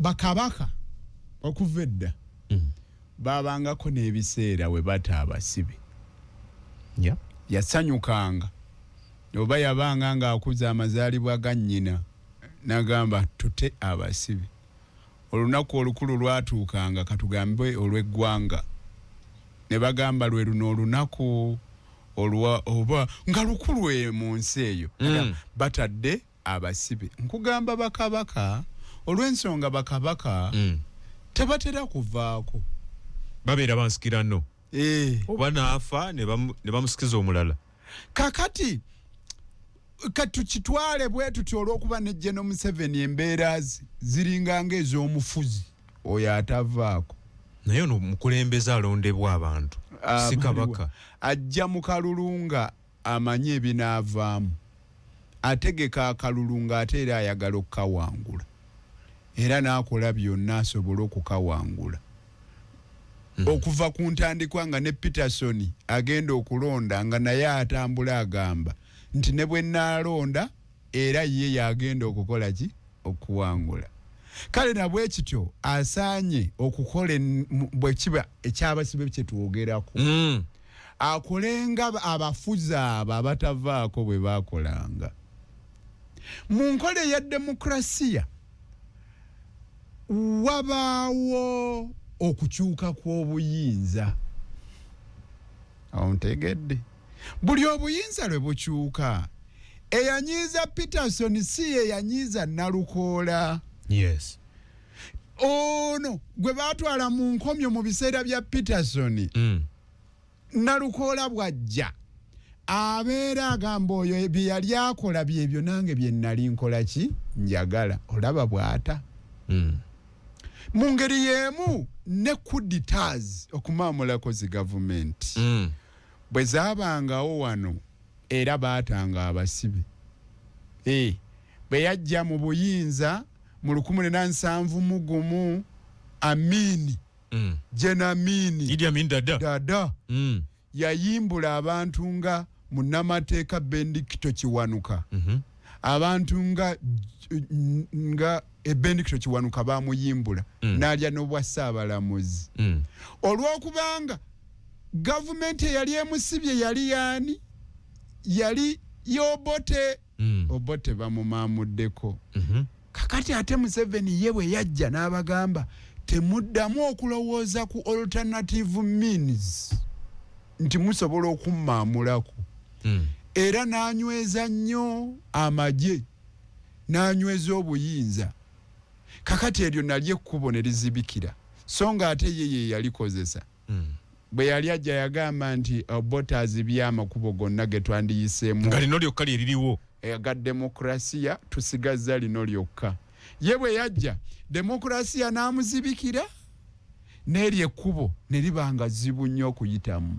bakabaka okuva edda babangako n'ebiseera we bata abasibe. Yasanyukanga oba yabanga ng'akuza amazaalibwa ga nnyina n'agamba tute abasibe. Olunaku olukulu lwatuukanga katugambe olw'eggwanga ne bagamba lwe luno olunaku oba nga lukulu mu nsi eyo batadde abasibe. Nkugamba bakabaka olw'ensonga bakabaka tebatera kuvaako, babeera bansikira nno oba naafa ne bamusikiza omulala. Kakati katukitwale bwe tuti olw'okuba ne General Museveni embeera ziringa ng'ez'omufuzi oyo atavaako. Naye ono mukulembeze alondebwa abantu si kabaka. Ajja mu kalulu nga amanyi ebinaavaamu, ategeka akalulu ng'ate era ayagala okukawangula, era n'akola byonna asobole okukawangula. Okuva ku ntandikwa nga ne Peterson agenda okulonda nga naye atambula agamba nti ne bwe nnaalonda era ye yagenda okukola ki? Okuwangula. Kale na bwe kityo asaanye okukola bwe kiba ekyabasibe kye twogerako. Akolenga abafuzi abo abatavaako bwe baakolanga. Mu nkola ya demokrasiya wabaawo okukyuka kw'obuyinza. Ontegedde. Buli obuyinza lwe bukyuka. Eyanyiiza Peterson si ye yanyiiza Nalukoola. Yes. Ono gwe baatwala mu nkomyo mu biseera bya Peterson. Nalukoola bw'ajja abeera agamba oyo bye yali akola byebyo nange bye nnali nkola ki njagala. Olaba bw'ata. Mu ngeri y'emu ne kuditazi okumaamulako zi gavumenti bwe zaabangawo wano era baatanga abasibe. Bwe yajja mu buyinza mu 1971 Amini Jena Amini Idi Amin Dada yayimbula abantu nga munnamateeka Bendikito Kiwanuka. Abantu nga Bendikito Kiwanuka bamuyimbula n'alya n'obwa Ssaabalamuzi. Olw'okubanga gavumenti eyali emusibye yali yaani? Yali y'Obote. Obote bamumaamuddeko. Kakati ate Museveni ye bwe yajja n'abagamba temuddamu okulowooza ku alternative means nti musobola okummaamulako. Era n'anyweza nnyo amagye n'anyweza obuyinza. Kakati eryo nalyo ekkubo ne lizibikira, so nga ate ye yalikozesa. Bwe yali ajja yagamba nti Obote azibye amakubo gonna ge twandiyiseemu nga lino lyokka lye liriwo ga demokrasiya tusigazza lino lyokka. Ye bwe yajja demokrasiya n'amuzibikira n'eryo ekkubo ne liba nga zibu nnyo okuyitamu.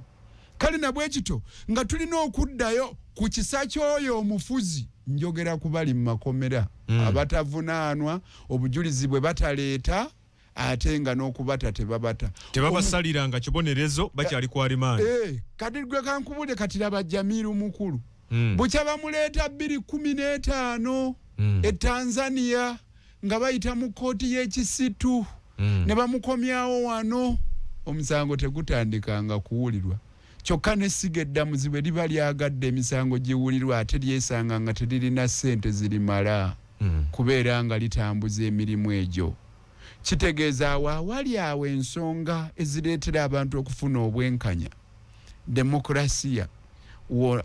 Kale na bwe kito nga tulina okuddayo ku kisa ky'oyo omufuzi, njogera ku bali mu makomera abatavunaanwa obujulizi bwe bataleeta ate nga n'okubata tebabata tebabasaliranga kibonerezo bakyali ku alimaani. Kati gwe kankubule kati laba Jamiru mukulu bukya bamuleeta 2015 Tanzania nga bayita mu kooti y'ekisitu ne bamukomyawo wano. Omusango tegutandikanga kuwulirwa kyokka n'essiga eddamuzi bwe liba lyagadde emisango giwulirwa ate lyesanga nga teririna ssente zirimala kubeera nga litambuza emirimu egyo. Kitegeeza awali awo ensonga ezireetera abantu okufuna obwenkanya. Demokrasiya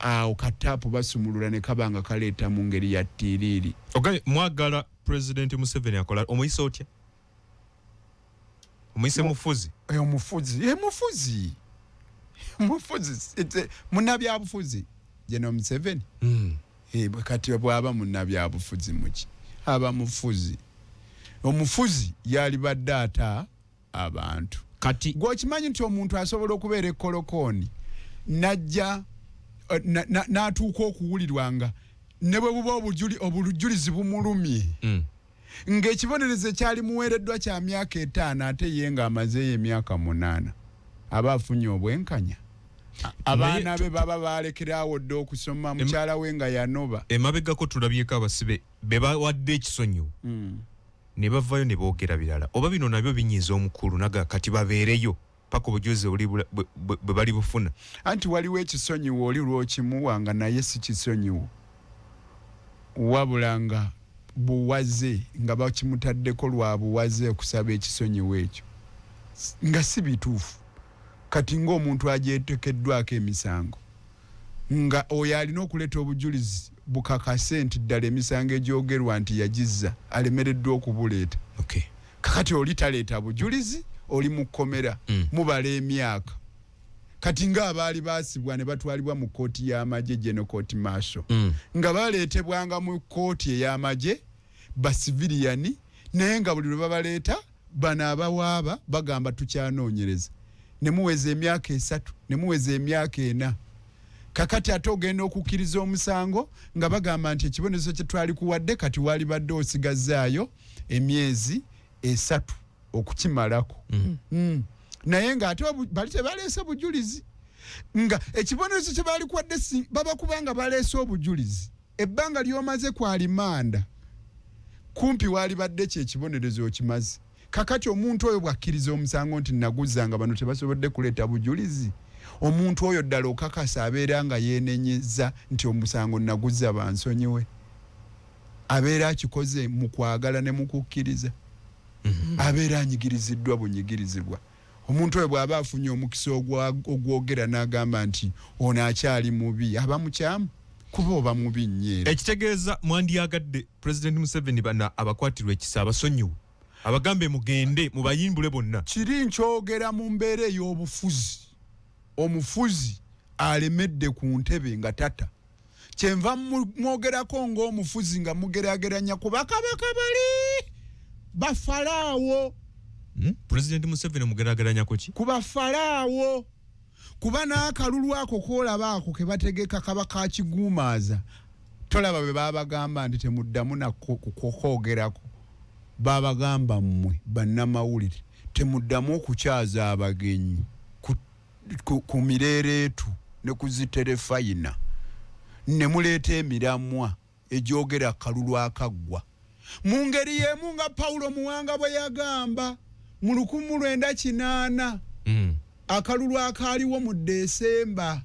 awo kataapu basumulula ne kabanga kaleeta mu ngeri ya ttiiriiri. Mwagala President Museveni akola omuyise otya? Omuyise mufuzi? Mufuzi munnabyabufuzi General Museveni. Kati bw'aba munnabyabufuzi muki aba mufuzi. Omufuzi yali badde ata abantu. Kati gw'okimanyi nti omuntu asobola okubeera ekkolokooni najja n'atuuka okuwulirwanga ne bwe buba obujulizi bumulumye ng'ekibonerezo kyali muweereddwa kya myaka 5 ate ye ng'amazeeyo emyaka 8 aba afunye obwenkanya. Abaana be baba baalekerawo dde okusoma, mukyala we nga yanoba. Emabegako tulabyeko abasibe be bawadde ekisonyiwo ne bavayo ne boogera birala oba bino nabyo binyiza omukulu naga kati babeereyo paka obujulizi bwe bali bufuna anti waliwo ekisonyiwo oli lw'okimuwanga naye si kisonyiwo wabula nga buwaze nga bakimutaddeko lwa buwaze okusaba ekisonyiwo ekyo nga si bituufu kati ng'omuntu agyetekeddwako emisango nga oyo alina okuleeta obujulizi bukakase nti ddala emisango egyogerwa nti yagizza alemereddwa okubuleeta kakati oli taleeta bujulizi oli mu kkomera mubala emyaka kati ng'abaali baasibwa ne batwalibwa mu kkooti y'amagye General Court Martial nga baleetebwanga mu kkooti ey'amagye basiviliani naye nga buli lwe babaleeta bano abawaaba bagamba tukyanoonyereza ne muweza emyaka 3 ne muweza emyaka 4 kakati ate ogenda okukkiriza omusango nga bagamba nti ekibonerezo kye twali kuwadde kati wali badde osigazzaayo emyezi 3 okukimalako naye nga ate bali tebaleese bujulizi nga ekibonerezo kye bali kuwadde baba kubanga baleese obujulizi ebbanga ly'omaze kwalimanda kumpi wali badde kyekibonerezo okimaze kakati omuntu oyo bwakkiriza omusango nti naguzza nga bano tebasobodde kuleeta bujulizi omuntu oyo ddala okakasa abeera nga yeenenyeza nti omusango naguzza bansonyiwe abeera akikoze mu kwagala ne mu kukkiriza abeera anyigiriziddwa bunyigirizibwa omuntu oyo bw'aba afunye omukisa ogwogera n'agamba nti ono akyali mubi aba mukyamu kuba oba mubi nnyo ekitegeeza mwandyagadde President Museveni bana abakwatirwa ekisa abasonyiwe abagambe mugende mubayimbule bonna kiri nkyogera mu mbeera ey'obufuzi omufuzi alemedde ku ntebe nga tata kyenva mwogerako ng'omufuzi nga mugerageranya ku bakabaka bali bafalaawo President Museveni mugerageranyako ki ku bafalaawo kuba n'akalulu ako koolabaako ke bategeka kaba kakiguumaaza tolaba bwe babagamba nti temuddamu nakokoogerako babagamba mmwe bannamawulire temuddamu okukyaza abagenyi ku mireereetu ne ku ziterefayina ne muleeta emiramwa egyogera kalulu akaggwa mu ngeri y'emu nga Pawulo Muwanga bwe yagamba mu 1908 akalulu akaaliwo mu Desemba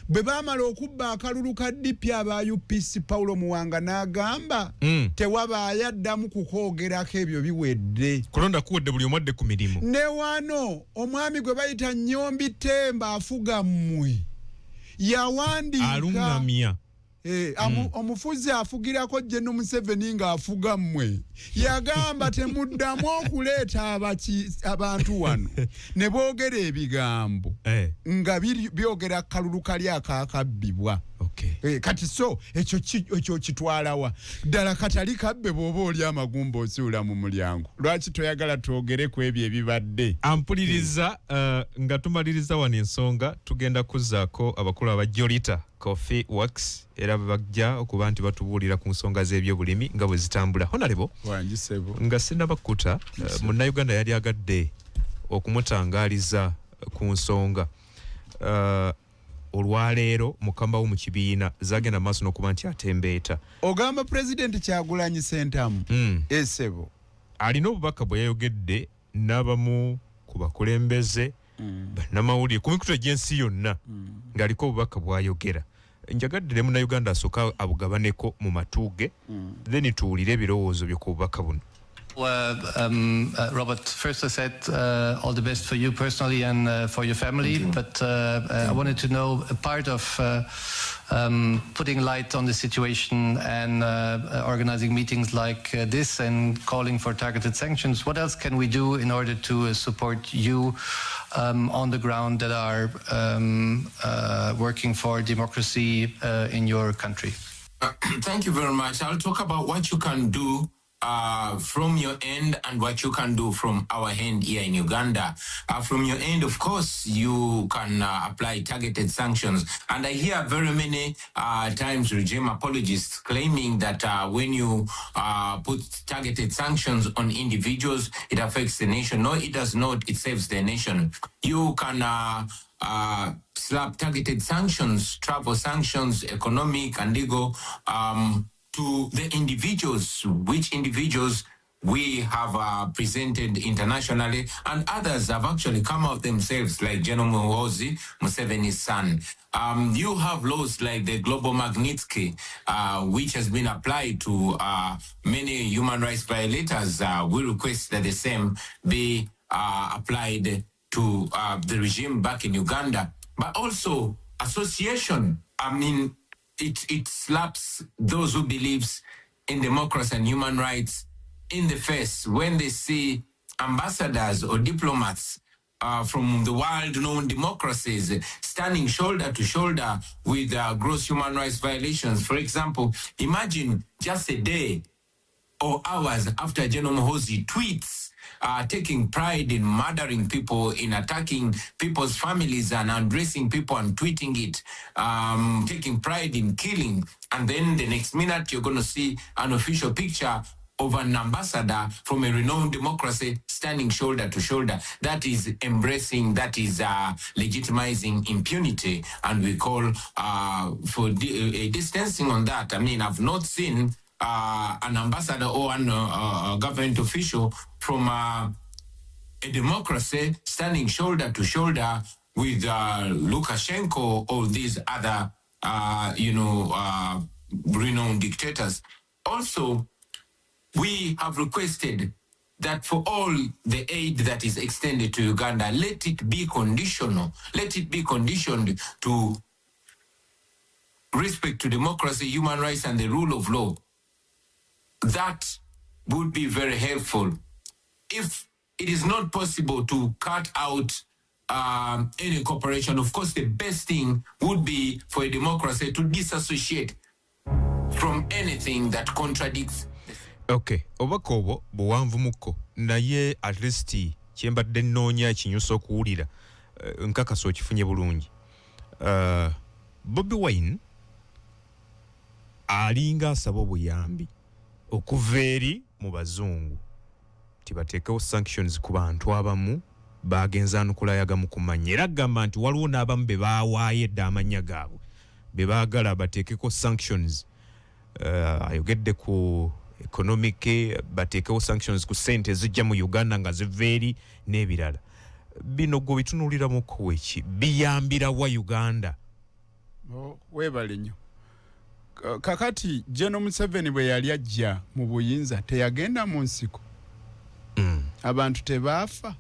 bwe baamala okubba akalulu ka DP aba UPC Pawulo Muwanga n'agamba tewabaayo addamu kukoogerako ebyo biwedde kulonda kuwedde buli omwadde ku mirimu ne wano omwami gwe bayita Nnyombi Temba afuga mmwe yawandiika alungamya omufuzi afugirako General Museveni nga afuga mmwe yagamba temuddamu okuleeta abantu wano ne boogera ebigambo nga byogera kalulu kali akakabbibwa kati so ekyo kitwalawa ddala katali kabbe bw'oba oli amagumba osuula mu mulyango lwaki toyagala twogere ku ebyo ebibadde ampuliriza nga tumaliriza wano ensonga tugenda kuzzaako abakulu aba Jolita Coffee Works era bajja okuba nti batubuulira ku nsonga z'ebyobulimi nga bwe zitambula honalebo nga Ssenabakkuta munnayuganda yali agadde okumutangaaliza ku nsonga olwaleero mukama wo mu kibiina zagenda maaso n'okuba nti atembeeta ogamba President Kyagulanyi Ssentamu esebo alina obubaka bwe yayogedde n'abamu ku bakulembeze bannamawulire ku mikutu egy'ensi yonna ng'aliko obubaka bw'ayogera njagadde ne munnayuganda asooka abugabaneko mu matuuge then tuwulire ebirowoozo byo ku bubaka buno. Robert, first I said all the best for you personally and for your family, but I wanted to know a part of putting light on the situation and organizing meetings like this and calling for targeted sanctions. What else can we do in order to support you on the ground that are working for democracy in your country? Thank you very much. I'll talk about what you can do from your end and what you can do from our end here in Uganda. From your end, of course, you can apply targeted sanctions. And I hear very many times regime apologists claiming that when you put targeted sanctions on individuals, it affects the nation. No, it does not. It saves the nation. You can slap targeted sanctions, travel sanctions, economic and legal, to the individuals, which individuals we have presented internationally, and others have actually come out themselves, like General Muhoozi, Museveni's son. You have laws like the Global Magnitsky, which has been applied to many human rights violators. We request that the same be applied to the regime back in Uganda. But also association, I mean, it slaps those who believes in democracy and human rights in the face when they see ambassadors or diplomats from the world-known democracies standing shoulder to shoulder with gross human rights violations. For example, imagine just a day or hours after General Muhoozi tweets taking pride in murdering people, in attacking people's families and undressing people and tweeting it, taking pride in killing. And then the next minute, you're going to see an official picture of an ambassador from a renowned democracy standing shoulder to shoulder. That is embracing, that is legitimizing impunity. And we call for a distancing on that. I mean, I've not seen an ambassador or an government official from a democracy standing shoulder to shoulder with Lukashenko or these other, renowned dictators. Also, we have requested that for all the aid that is extended to Uganda, let it be conditional. Let it be conditioned to respect to democracy, human rights, and the rule of law. That would be very helpful. If it is not possible to cut out any cooperation, of course, the best thing would be for a democracy to disassociate from anything that contradicts. Okay, obako obwo buwanvu muko naye at least kyembadde nnoonya ekinyusa okuwulira nkakasa okifunye bulungi. Bobi Wine alinga asaba obuyambi okuva eri mu bazungu tibateekewo sanctions ku bantu abamu bagenza nukulayagamu kumanya, era agamba nti waliwo n'abamu be baawaayo edda amanya gaabwe be baagala bateekeko sanctions. Ayogedde ku economic, bateekewo sanctions ku sente zijja mu Uganda nga ziva eri n'ebirala. Bino gwe bitunuliramu kuweki biyambira wa Uganda? Webale nnyo. Kakati General Museveni bwe yali ajja mu buyinza teyagenda mu nsiko. Abantu tebaafa.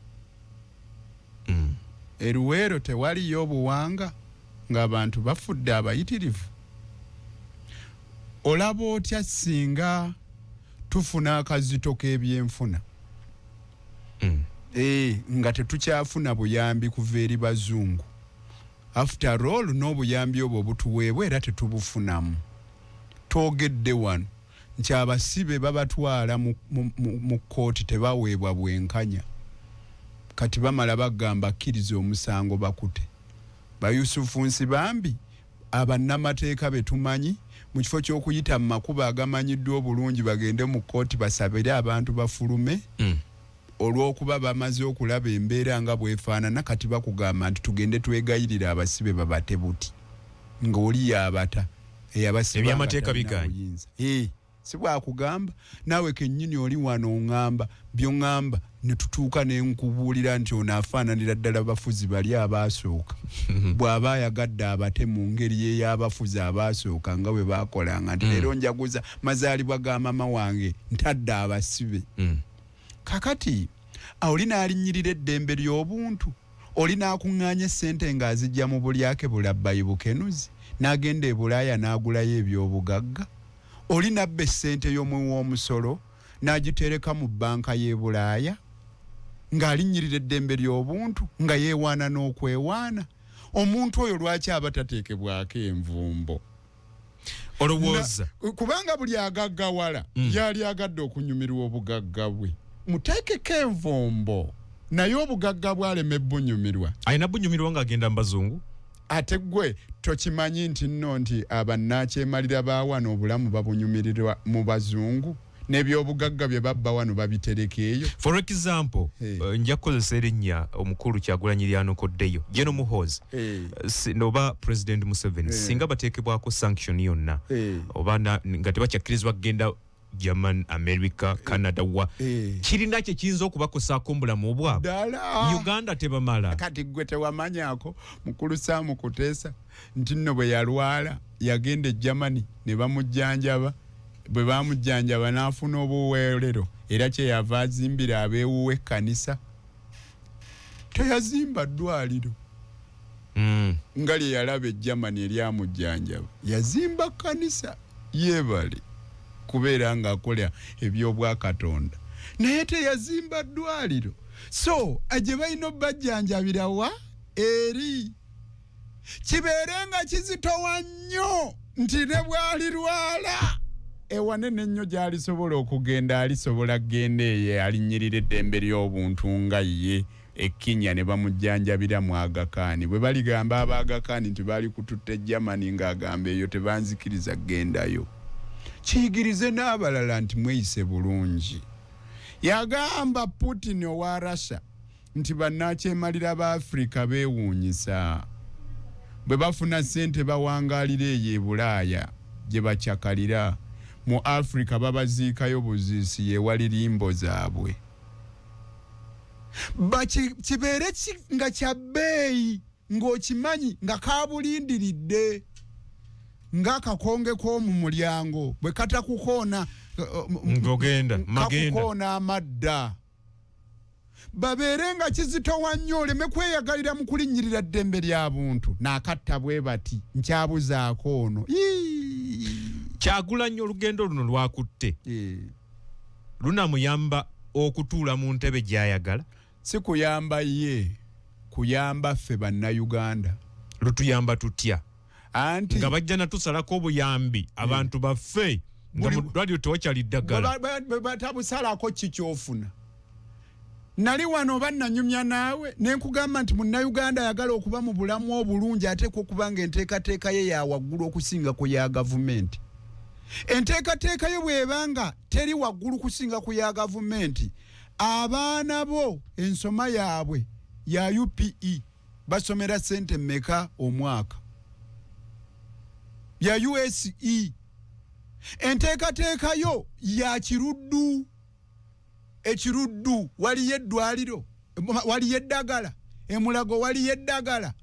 Eruwero tewaliyo obuwanga ng'abantu bafudde abayitirivu. Olaba otya singa tufuna akazito k'ebyenfuna nga tetukyafuna buyambi kuva eri bazungu. After all, n'obuyambi obwo butuweebwa era tetubufunamu. Twogedde wano nti abasibe babatwala mu kkooti tebaweebwa bwenkanya. Kati bamala bagamba akkiriza omusango bakute. Bayusufu Nsibambi abannamateeka betumanyi mu kifo ky'okuyita mu makuba agamanyiddwa obulungi bagende mu kkooti basabire abantu bafulume olw'okuba bamaze okulaba embeera nga bwefaanana. Kati bakugamba nti tugende twegayirira abasibe babate buti ng'oli yabata eyabasiba ebyamateeka biganye. Si bwakugamba naawe kennyini oli wano oŋŋamba by'oŋŋamba ne tutuuka ne nkubuulira nti ono afaananira ddala bafuzi bali abaasooka. Bw'aba ayagadde abate mu ngeri y'ey'abafuzi abaasooka nga bwe baakolanga nti leero njaguza mazaalibwa ga mama wange ntadde abasibe. Kakati oli n'alinnyirira eddembe ly'obuntu, oli n'akuŋŋaanya essente ng'azijja mu bulyake bulabbayi bukenuzi n'agenda e Bulaaya n'agulayo eby'obugagga. Oli nabba essente y'omwe w'omusolo n'agitereka mu bbanka y'e Bulaaya ng'alinnyirira eddembe ly'obuntu nga yeewaana n'okwewaana. Omuntu oyo lwaki aba tateekebwako envumbo? Olowooza kubanga buli agaggawala yali agadde okunyumirwa obugagga bwe. Muteekeko envumbo naye obugagga bwaleme bunyumirwa. Alina bunyumirwa ng'agenda mu bazungu. Ate gwe tokimanyi nti nno nti abannakyemalira baawano obulamu babunyumirirwa mu bazungu n'ebyobugagga bye babba wano babitereka eyo. For example, nja kukozesa erinnya omukulu Kyagulanyi lyanokoddeyo General Muhoozi noba President Museveni singa bateekebwako sanction yonna oba nga tebakyakkirizibwa kugenda German, America, Canada wa kirina kye kiyinza okubakosaako mu bulamu obwabwe. Uganda tebamala. Kati gwe tewamanyako mukulu Sam Kuteesa nti nno bwe yalwala yagenda e Germany ne bamujjanjaba, bwe bamujjanjaba n'afuna obuweerero era kye yava azimbira abeewuwe ekkanisa. Teyazimba ddwaliro nga lye yalaba e Germany eryamujjanjaba, yazimba kkanisa yeebale kubeera ng'akola eby'obwakatonda naye teyazimba ddwaliro. So gye balina obbajjanjabira wa eri kibeere nga kizitowa nnyo nti ne bw'alirwala ewanene nnyo gy'alisobola okugenda alisobola kgenda eyo alinyirira eddembe ly'obuntu nga ye ekkinya ne bamujjanjabira mu Aga Khan. Bwe baligamba aba Aga Khan nti baali kututte Germany ng'agamba eyo tebanzikiriza kgendayo. Kiyigirize n'abalala nti mweyise bulungi. Yagamba Putin owa Russia nti bannakyemalira ba Afrika beewuunyisa. Bwe bafuna ssente bawangaalira eyo e Bulaaya gye bakyakalira. Mu Afrika babaziikayo buziisi yewali limbo zaabwe. Kibeere nga kya bbeeyi ng'okimanyi nga kaabulindiridde ng'akakonge k'omu mulyango bwe katakukoona ng'ogenda magenda kakukoona amadda. Babeere nga kizitowa nnyo oleme kweyagalira mu kulinnyirira ddembe lya buntu n'akatta bwe bati nkyabuzaako ono. Kyagulanyi olugendo luno lwakutte lunamuyamba okutuula mu ntebe gy'ayagala. Si kuyamba ye, kuyamba ffe bannayuganda. Lutuyamba tutya anti nga bajja natusalako obuyambi abantu baffe nga mu ddwaliro tewakyali ddagala batabusalako kikyofuna. Nali wano bannanyumya naawe ne nkugamba nti munnayuganda ayagala okuba mu bulamu obulungi ateekwa okuba nga enteekateeka ye ya waggulu okusinga ku ya gavumenti. Enteekateeka yo bw'ebanga teri waggulu kusinga ku ya gavumenti, abaana bo ensoma yaabwe ya UPE basomera ssente mmeka omwaka? Ya USE. Enteekateeka yo ya kiruddu. Ekiruddu waliyo eddwaliro, waliyo eddagala, emulago waliyo eddagala.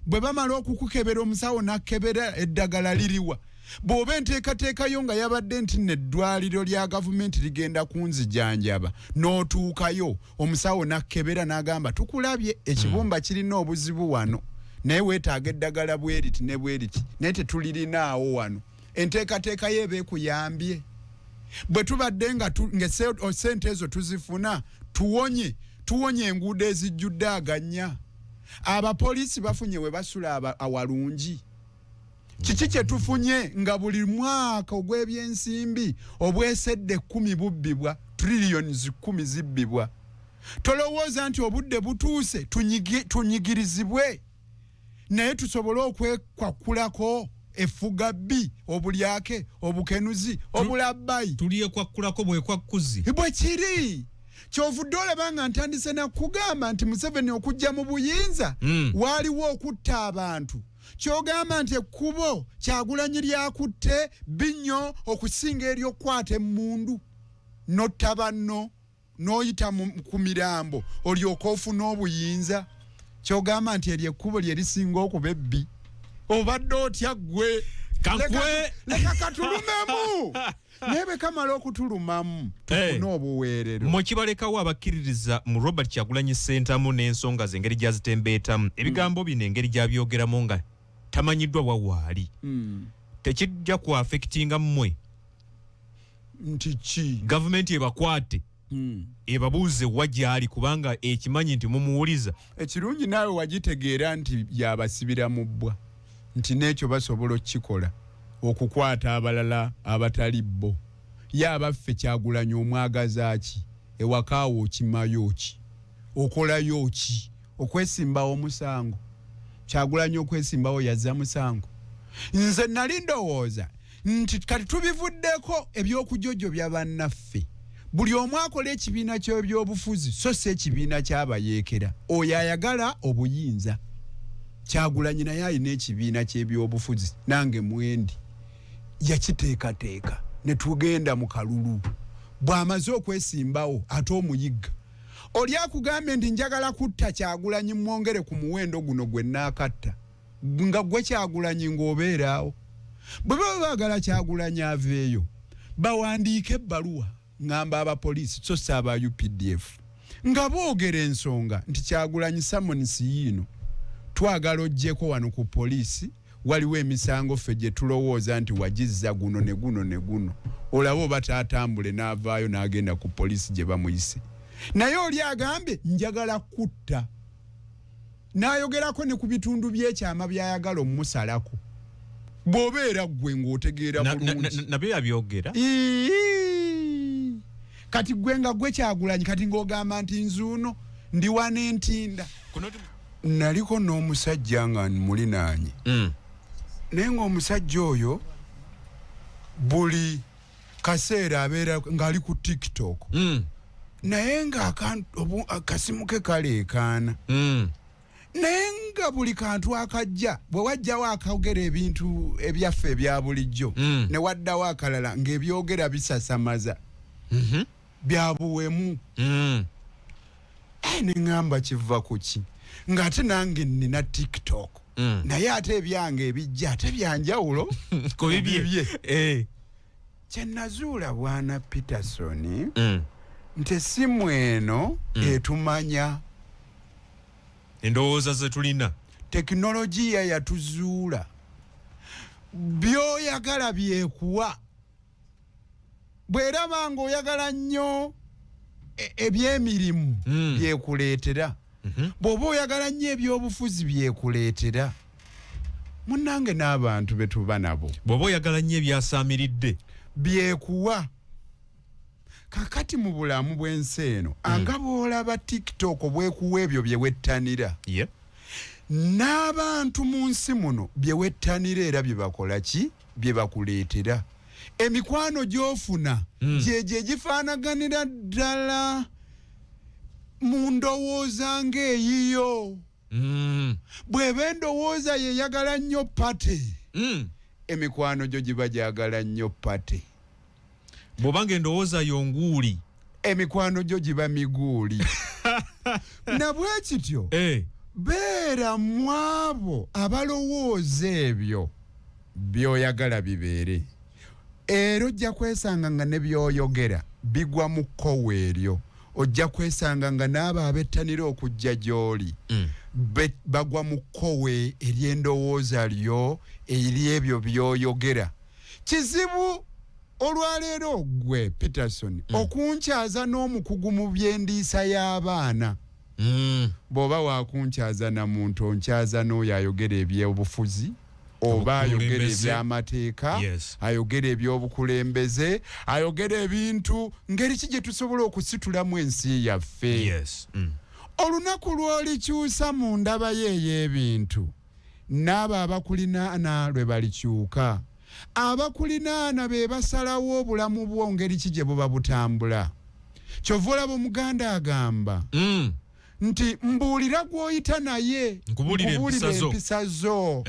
Bwe bamala okukukebera omusawo nakkebera eddagala liriwa. Bw'oba enteekateekayo nga yabadde nti n'eddwaliro lya gavumenti ligenda kunzijanjaba n'otuukayo omusawo nakkebera n'agamba tukulabye ekibumba kirina obuzibu wano naye weetaaga eddagala bweriti ne bweriti naye tetulirinaawo wano. Enteekateeka yo eba ekuyambye. Bwe tubadde nga sente ezo tuzifuna tuwonye enguudo ezijjudde aganya. Abapoliisi bafunye we basula awalungi. Kiki kye tufunye nga buli mwaka ogw'ebyensimbi obwesedde 10 bubbibwa, trillions 10 zibbibwa. Tolowooza nti obudde butuuse tunyigirizibwe naye tusobole okwekwakulako efuga bbi obulyake obukenuzi obulabbayi tulyekwakulako bwekwakkuzi bwe kiri. Kyovudde olaba nga ntandise nakugamba nti Museveni okujja mu buyinza waaliwo okutta abantu. Kyogamba nti ekkubo Kyagulanyi lyakutte binnyo okusinga ery'okkwata emmundu n'otta banno n'oyita ku mirambo olyoka ofuna obuyinza. Kyogamba nti eryo ekkubo lye lisinga okuba ebbi. Obadde otya ggwe? Leka katulumemu. Naye bwe kamala okutulumamu tufune obuweerero. Mu kibalekawo abakkiririza mu Robert Kyagulanyi Ssentamu n'ensonga ze engeri gy'azitembeetamu ebigambo bino engeri gy'abyogeramu nga tamanyiddwa wawaali. Tekijja ku affectinga mmwe nti ki gavumenti ebakwate ebabuuze wa gy'ali kubanga ekimanyi nti mumuwuliza. Ekirungi naawe wagitegeera nti yabasibira mu bbwa nti n'ekyo basobola okukikola okukwata abalala abatali bo. Yabaffe Kyagulanyi omwagaza ki? Ewakaawo okimayo ki? Okolayo ki? Okwesimbawo omusango. Kyagulanyi okwesimbawo yazza musango. Nze nali ndowooza nti kati tubivuddeko eby'okujojjo bya bannaffe. Buli omu akola ekibiina ky'ebyobufuzi so si ekibiina ky'abayeekera. Oyo ayagala obuyinza. Kyagulanyi naye alina ekibiina ky'ebyobufuzi nange mwendi yakiteekateeka ne tugenda mu kalulu bw'amaze okwesimbawo ate omuyigga oli akugambye nti njagala kutta Kyagulanyi mwongere ku muwendo guno gwe naakatta nga gwe Kyagulanyi ng'obeeraawo bwe baba baagala Kyagulanyi aveeyo bawandiike ebbaluwa ngamba abapoliisi so si aba UPDF nga boogera ensonga nti Kyagulanyi samonisi yiino twagala oggyeko wano ku poliisi waliwo emisango ffe gye tulowooza nti wagizza guno ne guno ne guno olaba oba taatambule n'avaayo n'agenda ku poliisi gye bamuyise naye oli agambye njagala kutta n'ayogerako ne ku bitundu by'ekyama by'ayagala omumusalako bw'obeera ggwe ng'otegeera bulungi nabyo yabyogera kati gwe nga gwe Kyagulanyi kati ng'ogamba nti nzuuno ndi wana entinda naliko n'omusajja nga mulinaanye naye ng'omusajja oyo buli kaseera abeera ng'ali ku TikTok naye ng'akasimu ke kaleekaana naye nga buli kantu akajja bwe wajjawo akogera ebintu ebyaffe ebya bulijjo ne waddawo akalala ng'ebyogera bisasamaza byabuwemu ne ngamba kiva ku ki ng'ate nange nina TikTok naye ate ebyange ebijja ate byanjawulo ku bibye kye nazuula bwana Peterson nti essimu eno etumanya endowooza ze tulina tekinologiya yatuzuula by'oyagala byekuwa bw'eraba ng'oyagala nnyo ebyemirimu byekuleetera bw'oba oyagala nnyo ebyobufuzi byekuleetera munnange n'abantu be tuba nabo bw'oba oyagala nnyo ebyasaamiridde byekuwa kakati mu bulamu bw'ensi eno anga bw'olaba TikTok bwekuwa ebyo bye wettanira n'abantu mu nsi muno bye wettanira era bye bakola ki bye bakuleetera emikwano gy'ofuna gyegye gifaanaganira ddala mu ndowooza ng'eyiyo bw'eba endowooza yeyagala nnyo pate emikwano gyo giba gyagala nnyo pate bw'obanga endowooza yonguuli emikwano gyo giba miguuli na bwe kityo beera mu abo abalowooza ebyo by'oyagala bibeere era ojja kwesanga nga ne by'oyogera bigwa mu kkowe eryo ojja kwesanga nga n'abo abettanira okujja gy'oli bagwa mu kkowe ery'endowooza lyo eri ebyo by'oyogera kizibu olwaleero gwe Peterson okunkyaza n'omukugu mu by'endiisa y'abaana bw'oba wakunkyaza na muntu onkyaza n'oyo ayogera eby'obufuzi oba ayogera eby'amateeka ayogera eby'obukulembeze ayogera ebintu ngeri ki gye tusobola okusitulamu ensi yaffe olunaku lw'olikyusa mu ndaba ye ey'ebintu n'abo abakulinaana lwe balikyuka abakulinaana be basalawo obulamu bwo ngeri ki gye buba butambula kyova olaba omuganda agamba nti mbuulira gw'oyita naye nkubuulira empisa zo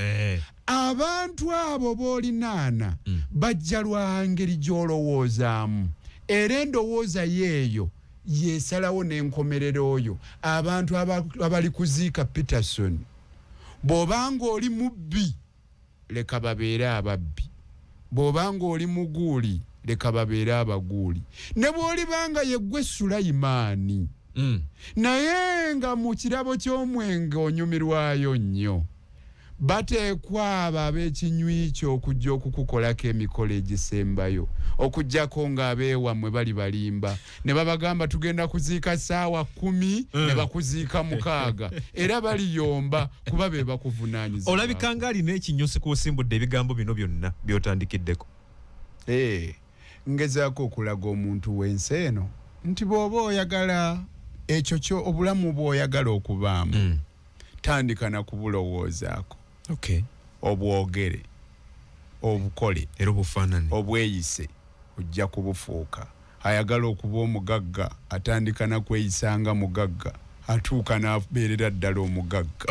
abantu abo b'olinaana bajja lwa ngeri gy'olowoozaamu era endowooza yeeyo yeesalawo n'enkomerera oyo abantu abali kuziika Peterson bw'obanga oli mubbi leka babeere ababbi bw'obanga oli muguuli leka babeere abaguuli ne bw'olibanga yeggwe Sulayimaani naye nga mu kirabo ky'omwenge onyumirwayo nnyo bateekwa abo ab'ekinywi kyo okujja okukukolako emikolo egisembayo okujjako ng'abeewammwe bali balimba ne babagamba tugenda kuziika ssaawa 10 ne bakuziika 6 era baliyomba kuba be bakuvunaanyizibwa olabika nga alina ekinyusi kw'osimbudde ebigambo bino byonna by'otandikiddeko ngezaako okulaga omuntu w'ensi eno nti bw'oba oyagala ekyo kyo obulamu bw'oyagala okubaamu tandika na kubulowoozaako obwogere obukole era obufaanane obweyise ojja kubufuuka ayagala okuba omugagga atandika na kweyisanga mugagga atuuka n'abeerera ddala omugagga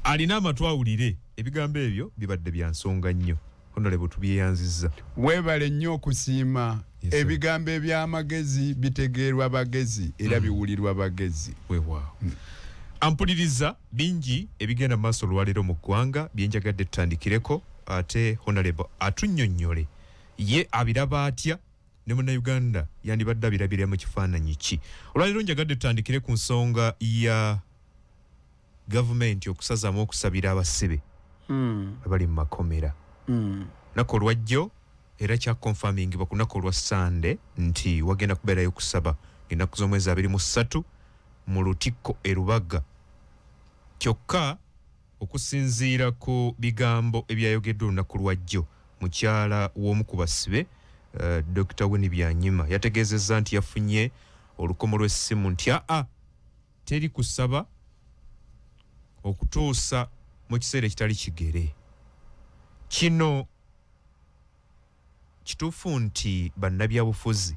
alina amatu awulire ebigambo ebyo bibadde bya nsonga nnyo Honorable tubyeyanzizza. Weebale nnyo okusiima. Yes, ebigambo eby'amagezi bitegeerwa bagezi era biwulirwa bagezi. Weewaawo. Ampuliriza bingi ebigenda maaso olwaleero mu ggwanga byenjagadde tutandikireko ate Honorable atunnyonnyole ye abiraba atya ne Munnayuganda yandibadde abirabira mu kifaananyi ki. Olwaleero njagadde tutandikire ku nsonga ya gavumenti okusazaamu okusabira abasibe abali mu makomera. Nako olwajjo era kya confirmingibwa ku lunaku olwa Sande nti wagenda kubeerayo kusaba ennaku z'omwezi 23 mu Lutikko e Lubaga. Kyokka okusinziira ku bigambo ebyayogeddwa olunaku lwajjo mukyala w'omu ku basibe Dr. Winnie Byanyima yategeezezza nti yafunye olukomo lw'essimu nti teri kusaba okutuusa mu kiseera ekitali kigere. Kino kituufu nti bannabyabufuzi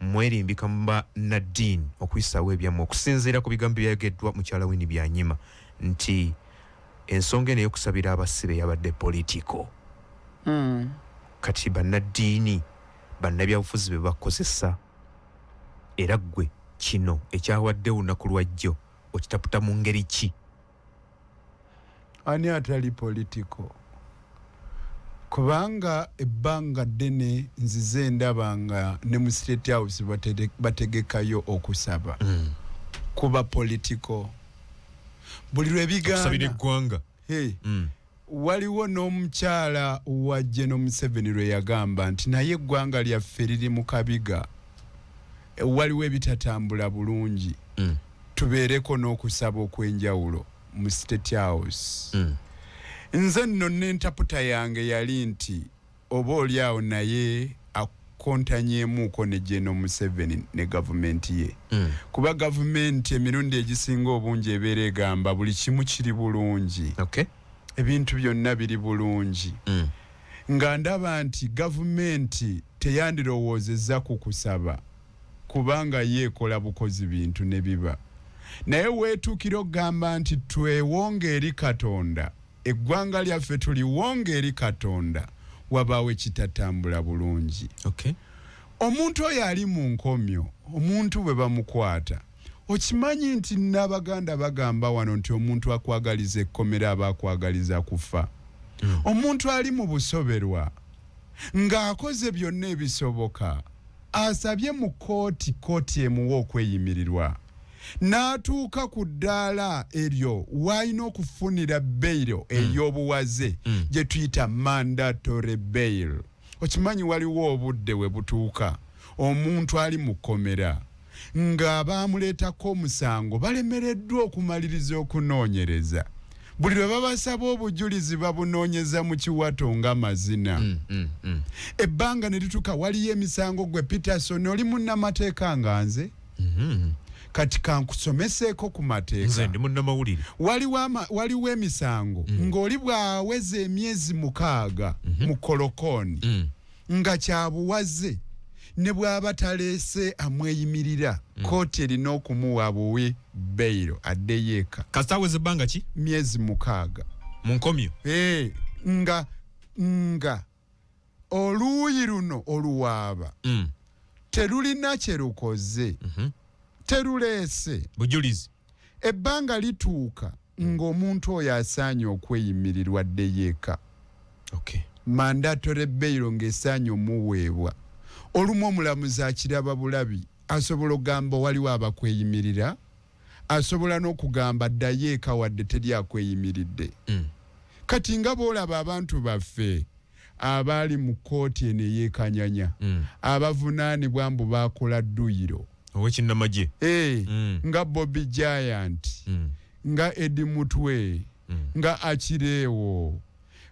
mwerimbika mu Nadine okuyisaawo ebyammwe okusinziira ku bigambo byayogeddwa mukyala Winnie Byanyima nti ensonga eno y'okusabira abasibe yabadde politiko. Kati bannaddiini bannabyabufuzi be bakozesa era ggwe kino ekyawadde olunaku lwajjo okitaputa mu ngeri ki? Ani atali politiko? Kubanga ebbanga ddene nzize ndabanga ne mu State House bategekayo okusaba. Kuba politiko. Buli lwebigana okusabira eggwanga. Waliwo n'omukyala wa General Museveni lwe yagamba nti naye eggwanga lyaffe liri mu kabiga. Waliwo ebitatambula bulungi. Tubeereko n'okusaba okw'enjawulo mu State House. Nze nno n'entaputa yange yali nti oba oliawo naye akontanyeemuuko ne General Museveni ne gavumenti ye. Kuba gavumenti emirundi egisinga obungi ebeera egamba buli kimu kiri bulungi. Ebintu byonna biri bulungi. Nga ndaba nti gavumenti teyandirowoozezza ku kusaba kubanga yeekola bukozi bintu ne biba. Naye weetuukira okugamba nti twewonga eri Katonda, eggwanga lyaffe tuliwonga eri Katonda, wabaawo ekitatambula bulungi. Omuntu oyo ali mu nkomyo, omuntu bwe bamukwata, okimanyi nti n'Abaganda bagamba wano nti omuntu akwagaliza ekkomera aba akwagaliza kufa. Omuntu ali mu busoberwa ng'akoze byonna ebisoboka asabye mu kooti emuwa okweyimirirwa, n'atuuka ku ddaala eryo w'alina okufunira beyiro ey'obuwaze gye tuyita mandatory bail. Okimanyi waliwo obudde we butuuka omuntu ali mu kkomera ng'abaamuleetako omusango balemereddwa okumaliriza okunoonyereza. Buli lwe babasaba obujulizi babunoonyeza mu kiwato ng'amazina. Ebbanga ne lituuka waliyo emisango gwe Peterson oli munnamateeka nga nze. Kati kankusomeseeko ku mateeka. Nze ndi munnamawulire. Waliwo emisango ng'oli bw'aweza emyezi 6 mu kolokooni nga kyabuwaze ne bw'aba taleese amweyimirira kooti erina okumuwa buwi beyiro addeyo eka. Kasita aweza ebbanga ki? Myezi 6 mu nkomyo. Nga oluuyi luno oluwaaba terulina kye lukoze, teruleese bujulizi. Ebbanga lituuka ng'omuntu oyo asaanye okweyimirirwa addeyo eka. Mandatory beyiro ng'esaanye omuweebwa. Olumu omulamuzi akiraba bulabi asobola okugamba waliwo abakweyimirira, asobola n'okugamba ddayo eka wadde teri akweyimiridde. Kati nga bw'olaba abantu baffe abaali mu kooti eno ey'ekanyanya abavunaanibwa mbu baakola dduyiro ow'ekinnamagye nga Bobby Giant nga Eddie Mutwe nga Akireewo,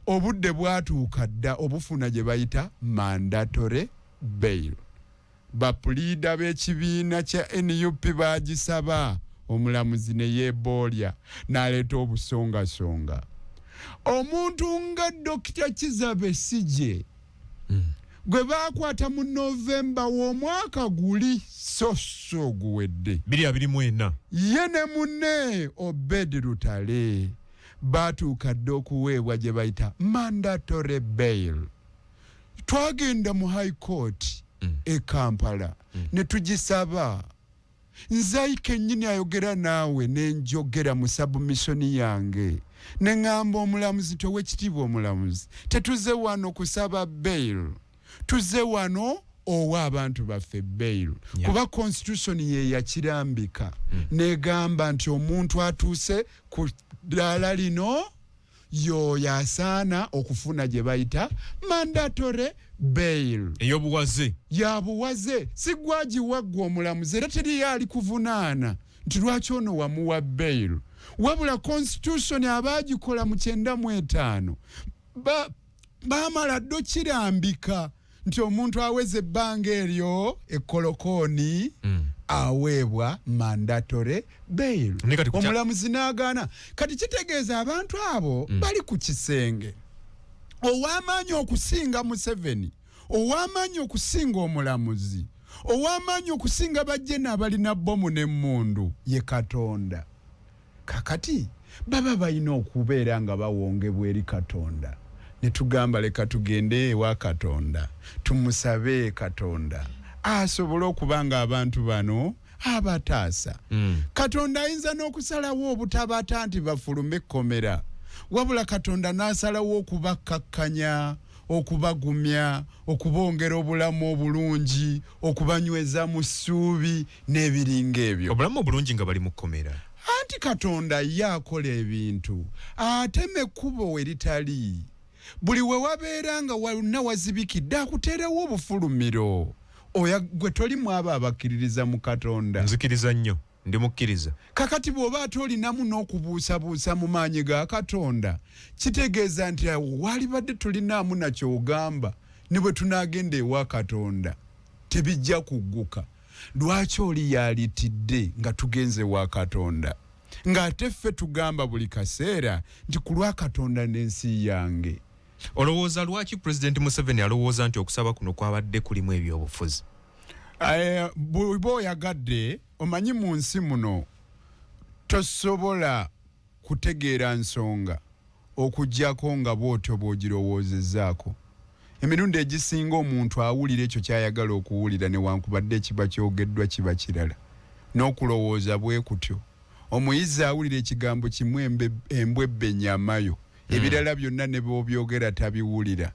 obudde bwatuuka dda obufuna gye bayita mandatory bail. Bapuliida b'ekibiina kya NUP baagisaba, omulamuzi ne yeeboolya n'aleeta obusongasonga. Omuntu nga Dr. Kizza Besigye gwe baakwata mu Novemba w'omwaka guli so guwedde 2024, ye ne munne Obed Lutale baatuuka dde okuweebwa gye bayita mandatory bail. twagenda mu high court e Kampala ne tugisaba nzaike nyini ayogera naawe nenjogera mu submission yange nengamba omulamuzi towekitibwa omulamuzi tetuze wano kusaba bail tuze wano owa abantu baffe bail kuba constitution ye yakirambika negamba nti omuntu atuuse ku ddala lino yo yasaana okufuna gye bayita mandatory bail eyobuwaze yabuwaze sigwaji waggwa omulamuzi era teri yali kuvunaana nti lwaki ono wamuwa bail wabula constitution abagikola mu 95 bamala ddo kirambika nti omuntu aweze ebbanga eryo ekkolokoni aweebwa mandatory bail omulamuzi n'agaana kati kitegeeza abantu abo bali ku kisenge ow'amaanyi okusinga Museveni ow'amaanyi okusinga omulamuzi ow'amaanyi okusinga bajjena abalina bbomu n'emmundu ye Katonda kakati baba balina okubeera nga bawongebwa eri Katonda ne tugamba leka tugende ewa Katonda tumusabe Katonda asobola okuba nga abantu bano abataasa Katonda ayinza n'okusalawo obutabata nti bafulume ekkomera wabula Katonda n'asalawo okubakkakkanya okubagumya okubongera obulamu obulungi okubanyweza mu ssuubi n'ebiringa ebyo obulamu obulungi nga bali mu kkomera anti Katonda ye akola ebintu ateme ekkubo eritali buli we wabeera nga wonna wazibikidde akuteerawo obufulumiro oya gwe tolimu abo abakkiririza mu Katonda nzikiriza nnyo ndi mukkiriza kakati bw'oba ate olinamu n'okubuusabuusa mu maanyi ga Katonda kitegeeza nti walibadde tolinaamu nakyo ogamba ne bwe tunaagenda ewa Katonda tebijja kugguka lwaki oli yalitidde nga tugenze wa Katonda ng'ate ffe tugamba buli kaseera nti ku lwa Katonda n'ensi yange olowooza lwaki President Museveni alowooza nti okusaba kuno kwabadde kulimu ebyobufuzi bw'oba oyagadde omanyi mu nsi muno tosobola kutegeera nsonga okuggyako nga bw'otyo bw'ogirowoozezaako emirundi egisinga omuntu awulira ekyo kyayagala okuwulira newankubadde ekiba kyogeddwa kiba kirala n'okulowooza bwe kutyo omuyizi awulira ekigambo kimu embwa ebbennyamayo ebirala byonna ne bw'obyogera tabiwulira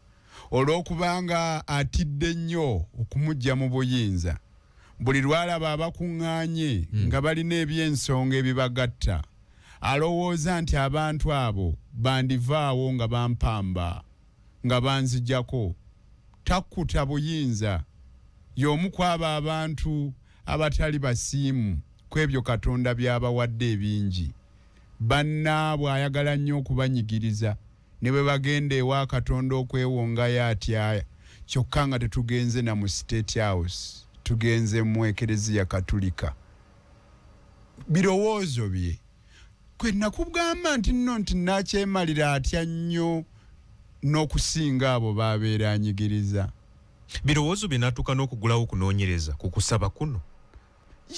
olw'okubanga atidde nnyo okumujja mu buyinza buli lwalaba abakuŋŋaanye nga balina eby'ensonga ebibagatta alowooza nti abantu abo bandivaawo nga bampamba nga banzijjako takkuta buyinza y'omu kwabo abantu abatali basiimu ku ebyo Katonda by'abawadde ebingi bannaabwe ayagala nnyo okubanyigiriza ne bwe bagenda ewa Katonda okwewongayo atya kyokka nga tetugenze na mu State House tugenze mu Ekereziya Katulika birowoozo bye kwe nakugamba nti nno nti nakyemalira atya nnyo n'okusinga abo babeera anyigiriza birowoozo bye natuuka n'okugulawo okunoonyereza ku kusaba kuno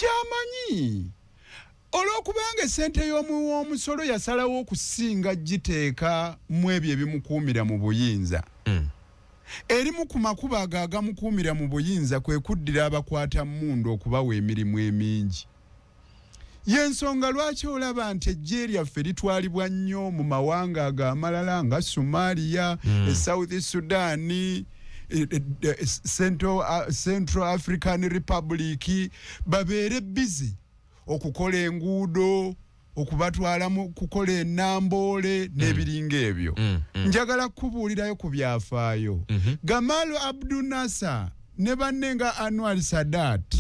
yamanyi olw'okubanga essente y'omuwoomusolo yasalawo okusinga giteeka mu ebyo ebimukuumira mu buyinza erimu ku makubo ago agamukuumira mu buyinza kwe kuddira abakwata mmundu okubawa emirimu emingi y'ensonga lwaki olaba nti ejje lyaffe litwalibwa nnyo mu mawanga ago amalala nga Somalia South Sudan Central African Republic babeere busy okukola enguudo okubatwala mu kukola ennamboole n'ebiringa ebyo njagala kubuulirayo ku byafaayo Gamal Abdel Nasser ne banne nga Anwar Sadat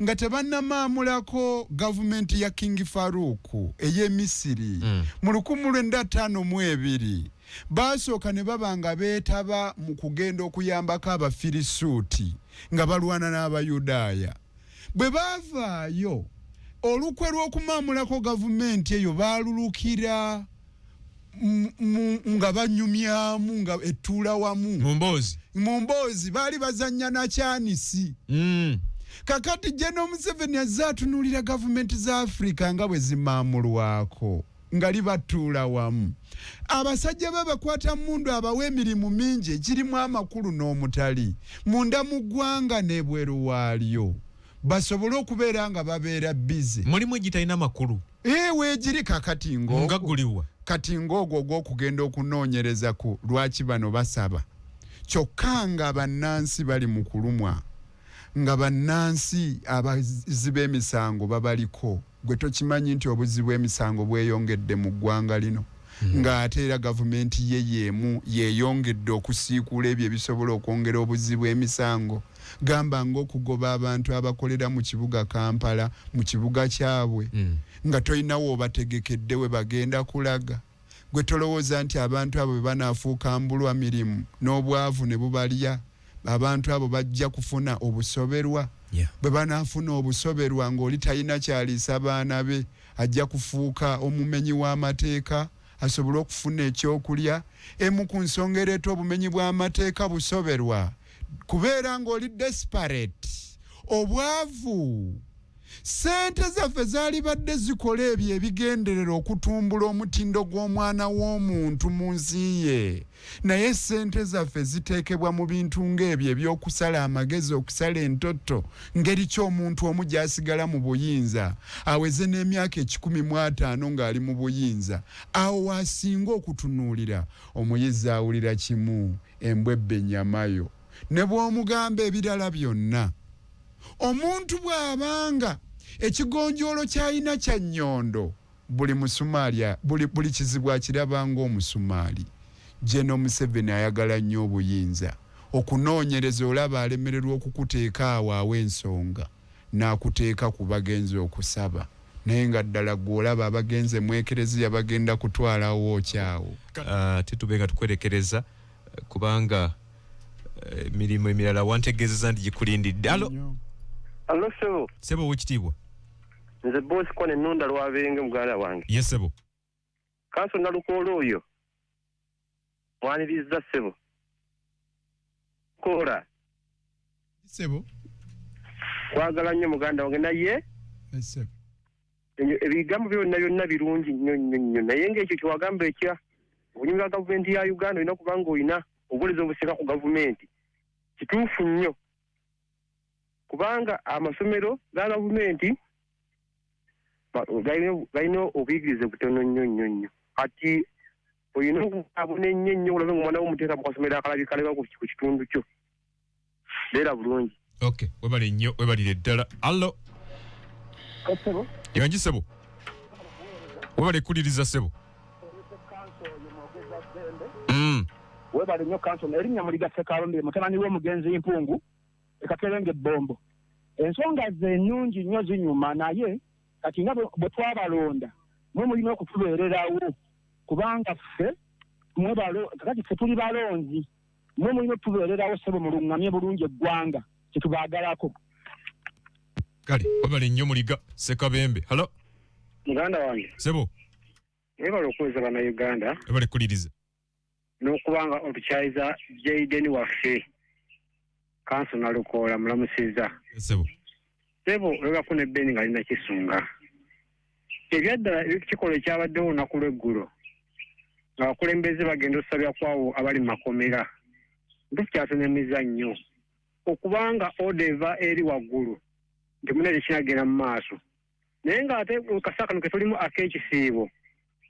nga tebannamaamulako gavumenti ya King Farouk ey'e Misiri mu 1952 basooka ne baba nga beetaba mu kugenda okuyambako Abafirisuuti nga balwana n'Abayudaaya bwe baavaayo olukwe lw'okumaamulako gavumenti eyo baalulukira nga banyumyamu nga etuula wamu mu mboozi baali bazannya na kyanisi kakati General Museveni azze atunuulira gavumenti za Afrika nga bwe zimaamulwako nga libatuula wamu. Abasajja babakwata mundu abawe emirimu mingi ekirimu amakulu n'omutali munda mu ggwanga n'ebweru waalyo basobole okubeera nga babeera bize. Mulimu egitalina makulu. Weegiri kakati nga guliwa. Kati ng'ogwo gw'okugenda okunoonyereza ku lwaki bano basaba. Kyokka nga bannansi bali mu kulumwa. Nga bannansi abazi b'emisango babaliko. Gwe tokimanyi nti obuzi bw'emisango bweyongedde mu ggwanga lino. Nga ate era gavumenti ye yeemu yeeyongedde okusiikuula ebyo ebisobola okwongera obuzi bw'emisango. Gamba ng'okugoba abantu abakolera mu kibuga Kampala mu kibuga kyabwe. Nga tolinawo obategekedde we bagenda kulaga. Gwe tolowooza nti abantu abo bwe banaafuuka mbulwa mirimu n'obwavu ne bubalya abantu abo bajja kufuna obusoberwa. Bwe banaafuna obusoberwa ng'oli talina kyaliisa baana be ajja kufuuka omumenyi w'amateeka asobole okufuna ekyokulya. Emu ku nsonga ereeta obumenyi bw'amateeka busoberwa kubeera ng'oli desperate. Obwavu. Sente zaffe zaali badde zikola ebyo ebigenderera okutumbula omutindo gw'omwana w'omuntu mu nsi ye. Naye sente zaffe ziteekebwa mu bintu ng'ebyo ebyokusala amagezi okusala entoto ngeri ky'omuntu omu gy'asigala mu buyinza aweze n'emyaka 15 ng'ali mu buyinza. Awo waasinga okutunuulira omuyizi awulira kimu embwebbe ennyamayo ne bw'omugamba ebirala byonna. Omuntu bw'abanga ekigonjoolo ky'alina kya nnyondo buli musumaali buli kizibu akiraba ng'omusumaali. General Museveni ayagala nnyo obuyinza. Okunoonyereza olaba alemererwa okukuteeka awo aw'ensonga n'akuteeka ku bagenzi okusaba. Naye nga ddala gw'olaba abagenze mu ekereziya bagenda kutwalawo okyawo. Titubenga tukwerekereza kubanga emirimu emirala wantegeezeza nti gikulindidde. Allo Sebo. Sebo wekitiibwa. Nze boss kone nunda lwabenge muganda wange. Yes Sebo. Kanso nalukoola oyo. Mwaniriza Sebo. Kola. Sebo. Kwagala nnyo muganda wange naye. Sebo. Ebigambo byonna birungi nnyo naye ng'ekyo kiwagamba ekya obunyumira gavumenti ya Uganda olina kubanga olina obuweereza obusika ku gavumenti. Kituufu nnyo. Kubanga amasomero ga gavumenti galina obuyigirize butono nnyo. Kati olina okubona ennyo olabe ng'omwana w'omuteeka mu kasomero akalabika ku kitundu kyo. Beera bulungi. Okay, webale nnyo, webalire ddala. Allo. Sebo. Yanji Sebo. Webale kuliriza Sebo. Webale nnyo kanso erinnya muliga Ssekalonde mutabani w'omugenzi Mpungu ekaterenge Bombo. Ensonga ze nnungi nnyo zinyuma naye kati nga bwe twabalonda mwe mulina okutubeererawo kubanga ffe kati ffe tuli balonzi mwe mulina okutubeererawo Sebo mulungamye bulungi eggwanga kyetubaagalako. Kale webale nnyo muliga Ssekabembe. Halo. Muganda wange. Sebo. Webale okuweza bana Uganda. Webale kuliriza. N'okubanga otukyayiza Jaden waffe. Kanso nalukoola mulamusiza. Sebo. Sebo olwebafuna ebbeeni nga lina kisunga. Ebyaddala ekikola ekyabaddewo olunaku lw'eggulo nga abakulembeze bagenda okusabya kwawo abali mu makomera. Tukyasanyamiza nnyo okubanga odeva eri waggulu nti munene kinagenda mu maaso. Naye ng'ate kasaa kano ke tulimu ak'ekisiibo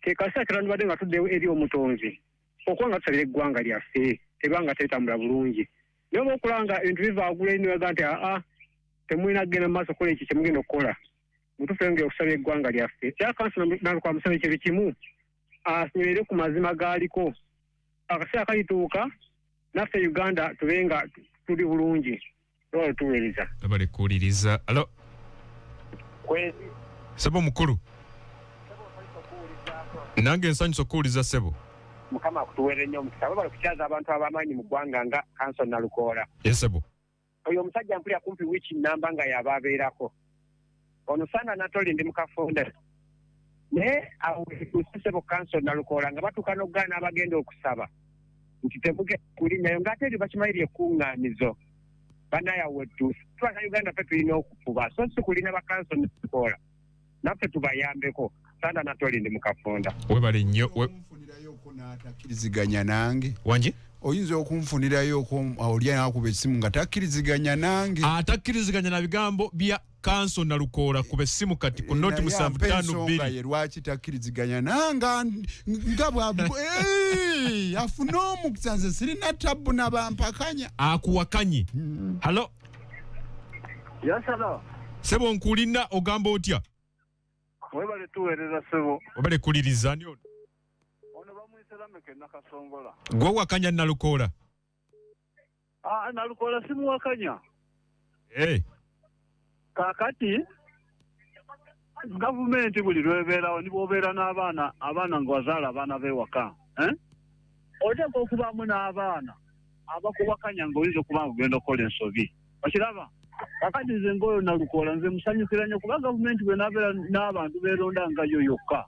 ke kasaa kirandibadde nga tuddewo eri omutonzi okuba nga tusabira eggwanga lyaffe ebanga tetambula bulungi. Naye oba okulanga ebintu bivaagula eri niwaga nti temulina kugenda mu maaso okukola ekyo kye mugenda okukola mutufengera okusabira eggwanga lyaffe. Era kanso nalukwa musabye kintu kimu asinywerere ku mazima gaaliko. Akaseera kalituuka naffe Uganda tubenga tuli bulungi. Lwali tuweereza. Webale kuliriza. Alo. Kwezi. Sebo mukulu. Nange nsanyusa okuwuliza Sebo. Mukama akutuweere nnyo omukisa. Webale kukyaza abantu ab'amaanyi mu ggwanga nga kanso nalukoola. Yes Sebo. Oyo omusajja mpulira kumpi wiiki nnamba nga yaba abeerako. Ono sana natoli ndi mukafunda. Naye awusisebo kanso nalukoola nga batuuka n'okugaana abagenda okusaba. Nti temugenda kulinyayo ng'ate eri bakimalira ekkuŋŋaanizo. Bannayaweddu. Twana Uganda ffe tulina okufuba. So si kulina bakanso nalukoola. Naffe tubayambeko. Sanda Natoli ndi Mukafonda. Webale nnyo. Okunfunirayoko n'atakkiriziganya nange. Wanji? Oyinza okunfunirayoko oli akuba essimu nga takkiriziganya nange. Atakkiriziganya na bigambo bya kanso na Lukoola kuba essimu kati ku noti 752. Lwaki takkiriziganya nanga nga afuna omukisa sirina tabbu nabampakanya. Akuwakanye. Hello? Yes, hello. Sebo nkulina ogamba otya? Webale tuweereza sebo. Webale kuliriza ani ono? Ono bamwiserameke nakasongola. Gwe wakanya na Lukoola? Na Lukoola simuwakanya. Kakati gavumenti buli lwebeerawo nibo obeera n'abaana nga wazaala abaana beewaka. Oteeka okubaamu n'abaana abakuwakanya ng'oyinza okuba nga ogenda okukola ensobi. Okiraba? Kakati nze ng'oyo na Lukoola nze musanyukira nnyo kuba gavumenti bwe n'abeera n'abantu beeronda nga yo yokka.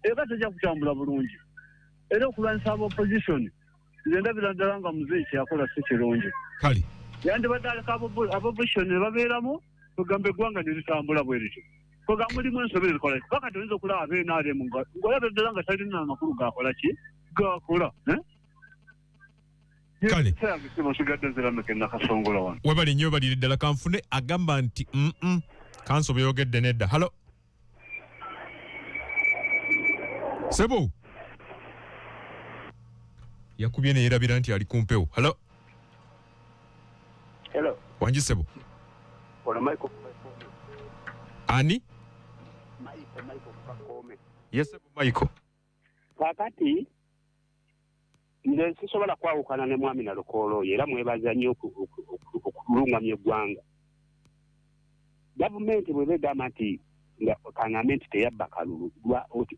Eka tejja kutambula bulungi. Era okulwanyisa opposition nze ndabira ddala nga muzeeyi kyeyakola si kirungi. Kale. Yandibadde aleka opposition ne babeeramu kugamba eggwanga ne litambula bwe lityo. Koga mulimu ensobi ezikola ki? Kakati oyinza okulaba ab'NRM ng'olaba ddala nga talina amakulu gakola ki? Gakola. Kale. Webale nnyo balire ddala kanfune agamba nti kanso beyogedde nedda. Hello? Sebo? Yakubye ne yerabira nti ali kumpewo. Hello? Hello. Wanji Sebo? Ono Michael. Ani? Michael Kakome. Yes, Sebo Michael. Kakati nze sisobola kwawukana ne mwami na Lukoola oyo era mwebaza nnyo okulungamya eggwanga. Gavumenti bwe begamba nti nga kangamenti teyabba kalulu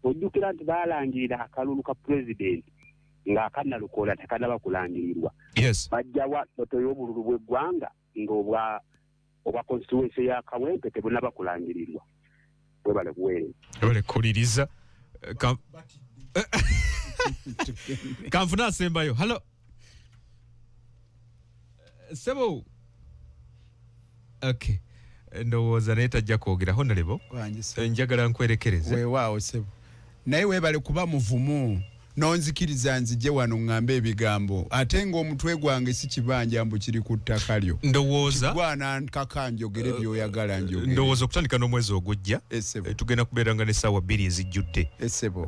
ojjukira nti baalangirira akalulu ka pulezidenti ng'akanna Lukoola tekanaba kulangirirwa. Yes. Bajjawa foto y'obululu bw'eggwanga ng'obwa constituency ya Kawempe tebunaba kulangirirwa. Webale kuweereza. Webale kuliriza. Kanfuna asembayo. Hello? Sebo? Okay. Ndowooza naye tajja kwogera. Honorable? Njagala nkwerekereze. Weewaawo Sebo. Naye weebale kuba muvumu. Nonzikiriza nzije wano ngambe ebigambo ate ng'omutwe gwange si kibanja mbu kiri ku ttaka lyo. Ndowooza gwana nkaka njogere by'oyagala njogere. Ndowooza okutandika n'omwezi ogujja tugenda kubeeranga n'essaawa 2 ezijjudde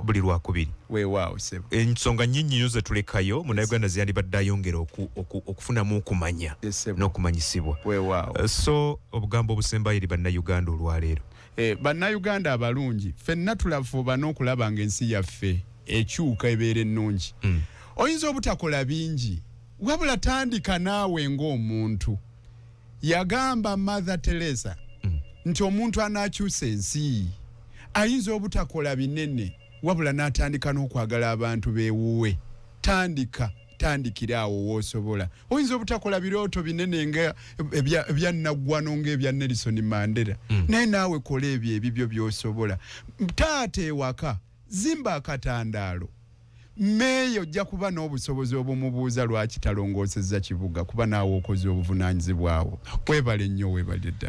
buli Lwakubiri. Weewaawo Sebo. Ensonga nnyingi nnyo ze tulekayo munnayuganda ziyandibadde ayongera okufunamu okumanya n'okumanyisibwa. Weewaawo. So obugambo obusembayo eri bannayuganda olwaleero. Bannayuganda abalungi ffenna tulafuuba n'okulaba ng'ensi yaffe ekyuka ebeera ennungi. Oyinza obutakola bingi wabula tandika naawe ng'omuntu. Yagamba Mother Teresa nti omuntu anaakyusa ensi ayinza obutakola binene wabula n'atandika n'okwagala abantu beewuwe. Tandikira awo w'osobola. Oyinza obutakola birooto binene nga ebya Naggwano ng'ebya Nelson Mandela. Naye naawe kola ebyo by'osobola. Taata ewaka zimba akatandaalo. Meeyo ojja kuba n'obusobozi obumubuuza lwaki talongoosezza kibuga kuba naawe okoze obuvunaanyizibwawo. Weebale nnyo weebale ddala.